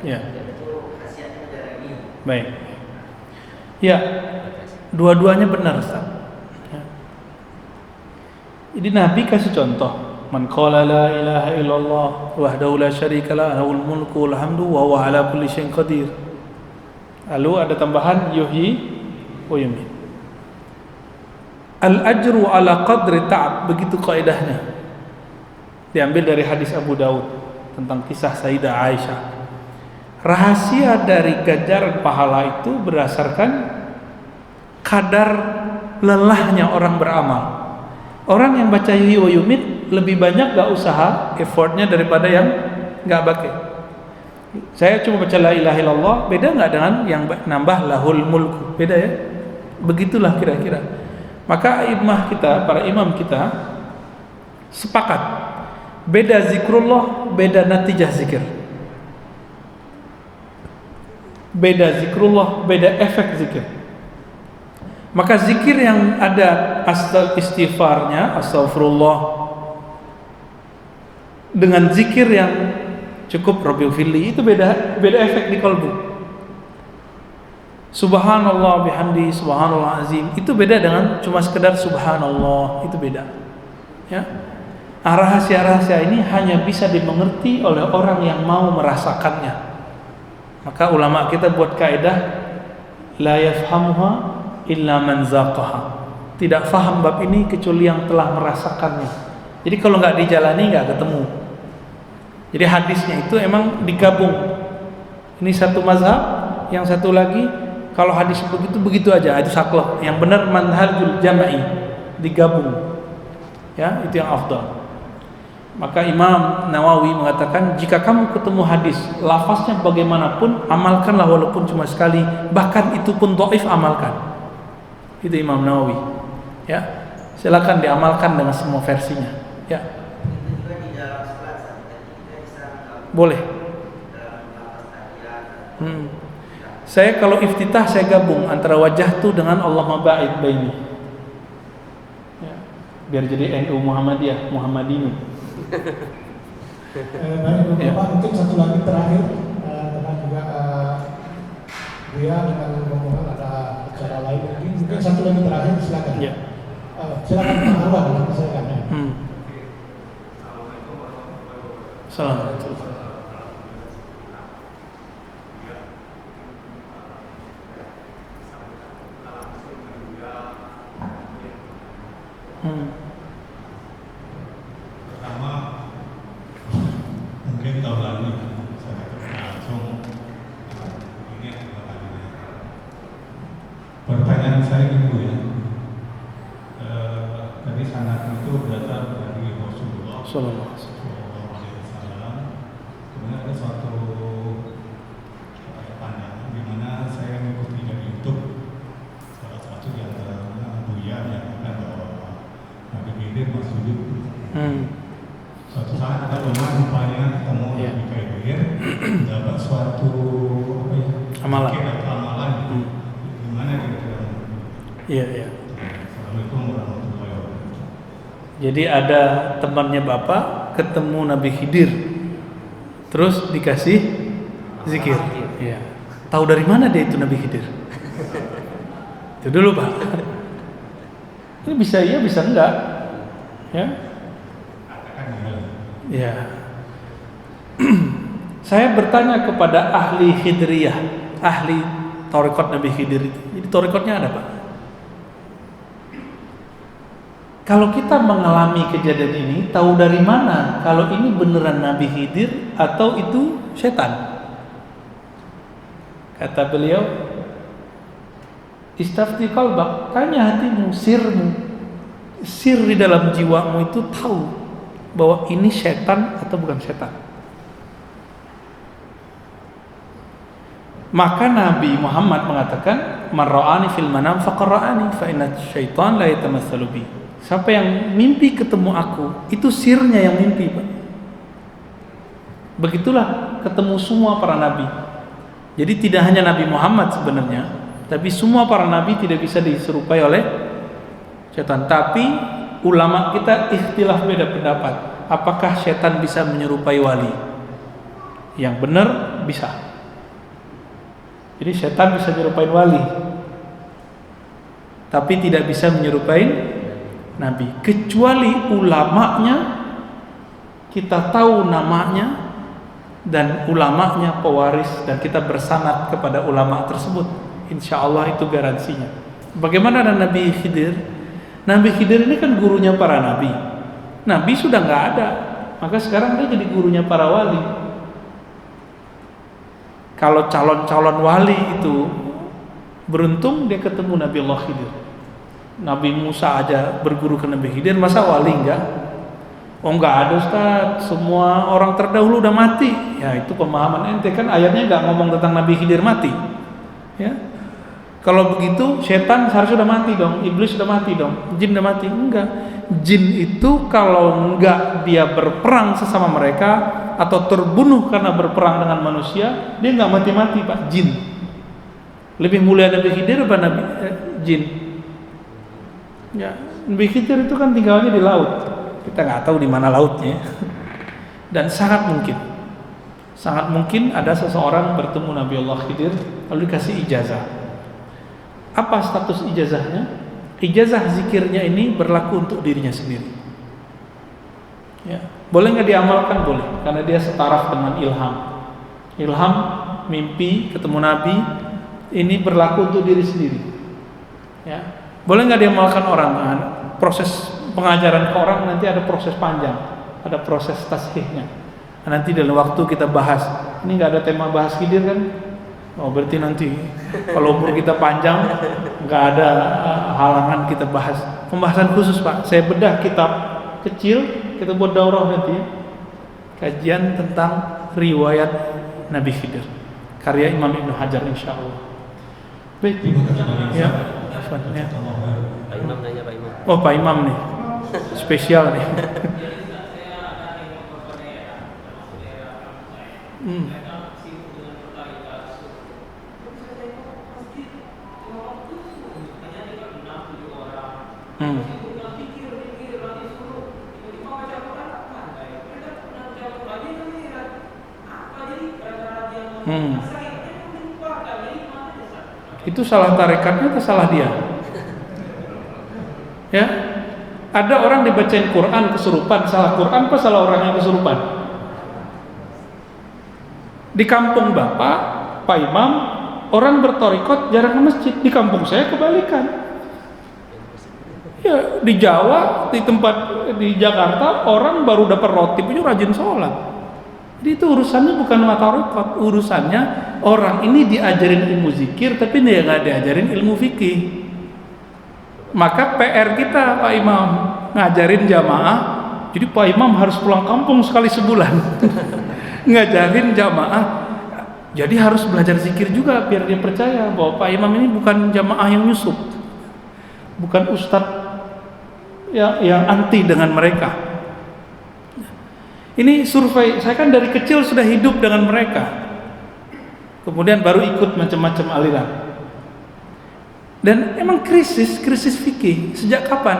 Ya. Baik. Ya, dua-duanya benar, Ustaz. Ya. Jadi Nabi kasih contoh, man qala la ilaha illallah wahdahu la syarika lah lahul mulku wal hamdu wa huwa ala kulli syai'in qadir. Lalu ada tambahan yuhyi wa yumiit. Al ajru ala qadri ta'ab, begitu kaidahnya. Diambil dari hadis Abu Daud tentang kisah Sayyidah Aisyah. Rahasia dari ganjaran pahala itu berdasarkan kadar lelahnya orang beramal. Orang yang baca yuhyi wa yumiit lebih banyak gak usaha, effortnya daripada yang gak pakai. Saya cuma baca la ilaha illallah, beda gak dengan yang nambah lahul mulku? Beda ya? Begitulah kira-kira. Maka imam kita, para imam kita sepakat, beda zikrullah, beda natijah zikir. Beda zikrullah, beda efek zikir. Maka zikir yang ada istighfarnya, astaghfirullah, dengan zikir yang cukup Rabbighfirli, itu beda efek di kalbu. Subhanallah bihamdi, subhanallah azim, itu beda dengan cuma sekedar subhanallah, itu beda. Ya. Rahasia-rahasia ini hanya bisa dimengerti oleh orang yang mau merasakannya. Maka ulama kita buat kaidah la yafhamuha illa man zaqaha. Tidak faham bab ini kecuali yang telah merasakannya. Jadi kalau nggak dijalani nggak ketemu. Jadi hadisnya itu emang digabung. Ini satu mazhab, yang satu lagi kalau hadis begitu aja, itu saklek. Yang benar manhajul jama'i, digabung. Ya, itu yang afdal. Maka Imam Nawawi mengatakan, jika kamu ketemu hadis lafaznya bagaimanapun, amalkanlah walaupun cuma sekali, bahkan itu pun dhaif, amalkan. Itu Imam Nawawi. Ya, silakan diamalkan dengan semua versinya. Ya. Boleh. Saya kalau iftitah saya gabung antara wajah tu dengan Allahumma ba'id baini. Ya. Biar jadi NU Muhammadiyah, Muhammadini. Baik, Ya. Bapak, mungkin satu lagi terakhir dengan juga dia dengan rombongan ada acara lain mungkin satu lagi terakhir, silakan. Ya. Silakan Pak Arwan, nanti saya akan. Assalamualaikum. Pertama, mungkin tahun lalu saya ketemu langsung ini adalah kalinya. Pertanyaan saya itu ya, tadi sanad itu berasal dari Rasulullah Sallallahu alaihi wasallam. Kemudian ada suatu pandangan di mana saya mengikuti dari YouTube salah satu di antaranya Buya yang akan bahwa Nabi Khidir masuk suatu saat ada orang rupanya ketemu Nabi Khidir dapat suatu amalan. atau amalan di mana dia. Iya. Assalamualaikum warahmatullahi wabarakatuh. Jadi ada temannya Bapak ketemu Nabi Khidir, terus dikasih zikir. Iya. Tahu dari mana dia itu Nabi Khidir? Itu dulu Pak. Ini bisa iya, bisa enggak? Ya. Ya. Saya bertanya kepada ahli Khidriyah, ahli tarekat Nabi Khidir itu. Jadi tarekatnya ada Pak. Kalau kita mengalami kejadian ini, tahu dari mana kalau ini beneran Nabi Khidir atau itu setan? Kata beliau, istafti qalbak, tanya hatimu, sirmu. Sir di dalam jiwamu itu tahu bahwa ini setan atau bukan setan. Maka Nabi Muhammad mengatakan, man ra'ani fil manam faqad ra'ani fa inna syaitan la yatamassalu bi. Siapa yang mimpi ketemu aku, itu sirnya yang mimpi, Pak. Begitulah ketemu semua para nabi. Jadi tidak hanya Nabi Muhammad sebenarnya, tapi semua para nabi tidak bisa diserupai oleh setan. Tapi ulama kita ikhtilaf beda pendapat. Apakah setan bisa menyerupai wali? Yang benar bisa. Jadi setan bisa menyerupai wali, tapi tidak bisa menyerupai nabi. Kecuali ulamanya kita tahu namanya dan ulamanya pewaris dan kita bersanad kepada ulama tersebut, insya Allah itu garansinya. Bagaimana dengan Nabi Khidir? Nabi Khidir ini kan gurunya para nabi. Nabi sudah nggak ada, maka sekarang dia jadi gurunya para wali. Kalau calon-calon wali itu beruntung dia ketemu Nabi Allah Khidir. Nabi Musa aja berguru ke Nabi Khidir, masa wali enggak? Oh enggak ada Ustaz, semua orang terdahulu udah mati. Ya itu pemahaman ente, kan ayatnya enggak ngomong tentang Nabi Khidir mati. Ya. Kalau begitu setan harusnya sudah mati dong, iblis sudah mati dong, jin sudah mati. Enggak. Jin itu kalau enggak dia berperang sesama mereka atau terbunuh karena berperang dengan manusia, dia enggak mati-mati Pak, jin. Lebih mulia Nabi Khidir apa Nabi jin? Ya, Nabi Khidir itu kan tinggalnya di laut. Kita nggak tahu di mana lautnya. Dan sangat mungkin ada seseorang bertemu Nabi Allah Khidir lalu dikasih ijazah. Apa status ijazahnya? Ijazah zikirnya ini berlaku untuk dirinya sendiri. Ya, boleh nggak diamalkan? Boleh, karena dia setaraf dengan ilham. Ilham, mimpi, ketemu Nabi, ini berlaku untuk diri sendiri. Ya, boleh nggak diamalkan orang? Nah, proses pengajaran ke orang nanti ada proses panjang, ada proses tasihnya. Nah, nanti dalam waktu kita bahas. Ini nggak ada tema bahas Khidir kan? Oh berarti nanti kalau umur kita panjang nggak ada halangan kita bahas pembahasan khusus Pak. Saya bedah kitab kecil, kita buat daurah nanti kajian tentang riwayat Nabi Khidir, karya Imam Ibnu Hajar insya Allah. Baik, ya. Pak Imam nanya Pak Imam. Oh Pak Imam nih, spesial nih. Itu salah tarekatnya atau salah dia? Ya, ada orang dibacain Quran kesurupan, salah Quran apa salah orang yang kesurupan? Di kampung Bapak, Pak Imam, orang bertorikot jarang ke masjid. Di kampung saya kebalikan. Ya, di Jawa, di Jakarta, orang baru dapat roti punya rajin sholat. Jadi itu urusannya bukan torikot, urusannya orang ini diajarin ilmu zikir, tapi dia nggak diajarin ilmu fikih. Maka PR kita Pak Imam ngajarin jamaah. Jadi Pak Imam harus pulang kampung sekali sebulan ngajarin jamaah. Jadi harus belajar zikir juga biar dia percaya bahwa Pak Imam ini bukan jamaah yang nyusup, bukan ustadz yang anti dengan mereka. Ini survei, saya kan dari kecil sudah hidup dengan mereka, kemudian baru ikut macam-macam aliran. Dan emang krisis fikih sejak kapan?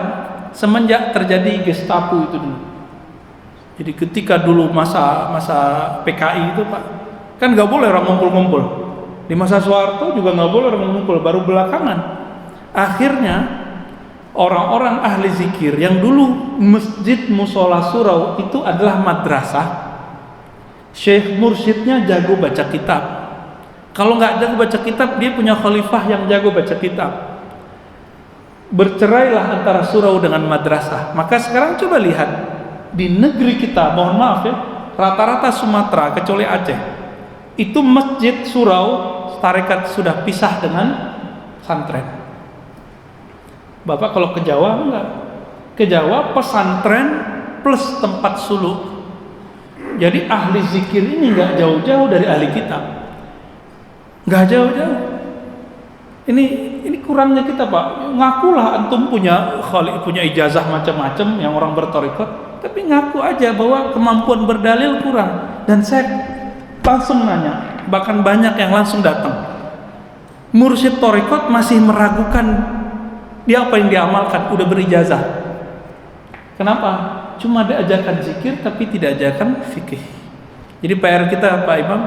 Semenjak terjadi Gestapo itu dulu. Jadi ketika dulu masa PKI itu Pak, kan nggak boleh orang ngumpul-ngumpul. Di masa Soeharto juga nggak boleh orang ngumpul. Baru belakangan, akhirnya orang-orang ahli zikir yang dulu masjid musola surau itu adalah madrasah. Syekh mursyidnya jago baca kitab. Kalau nggak jago baca kitab, dia punya khalifah yang jago baca kitab. Bercerailah antara surau dengan madrasah. Maka sekarang coba lihat di negeri kita, mohon maaf ya, rata-rata Sumatera kecuali Aceh, itu masjid surau tarekat sudah pisah dengan pesantren. Bapak kalau ke Jawa enggak? Ke Jawa pesantren plus tempat suluk. Jadi ahli zikir ini enggak jauh-jauh dari ahli kitab. Enggak jauh-jauh. Ini kurangnya kita Pak. Ngakulah antum punya ijazah macam-macam yang orang bertorikot, tapi ngaku aja bahwa kemampuan berdalil kurang. Dan saya langsung nanya, bahkan banyak yang langsung datang. Mursyid torikot masih meragukan dia apa yang diamalkan, udah berijazah. Kenapa? Cuma diajarkan zikir tapi tidak ajarkan fikih. Jadi PR kita Pak Imam,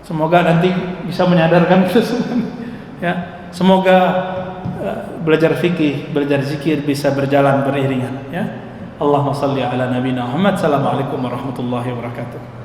Semoga nanti bisa menyadarkan kita semua. Ya, semoga belajar fikih, belajar zikir bisa berjalan beriringan. Ya, Allahumma salli ala nabiyina Muhammad. Assalamualaikum warahmatullahi wabarakatuh.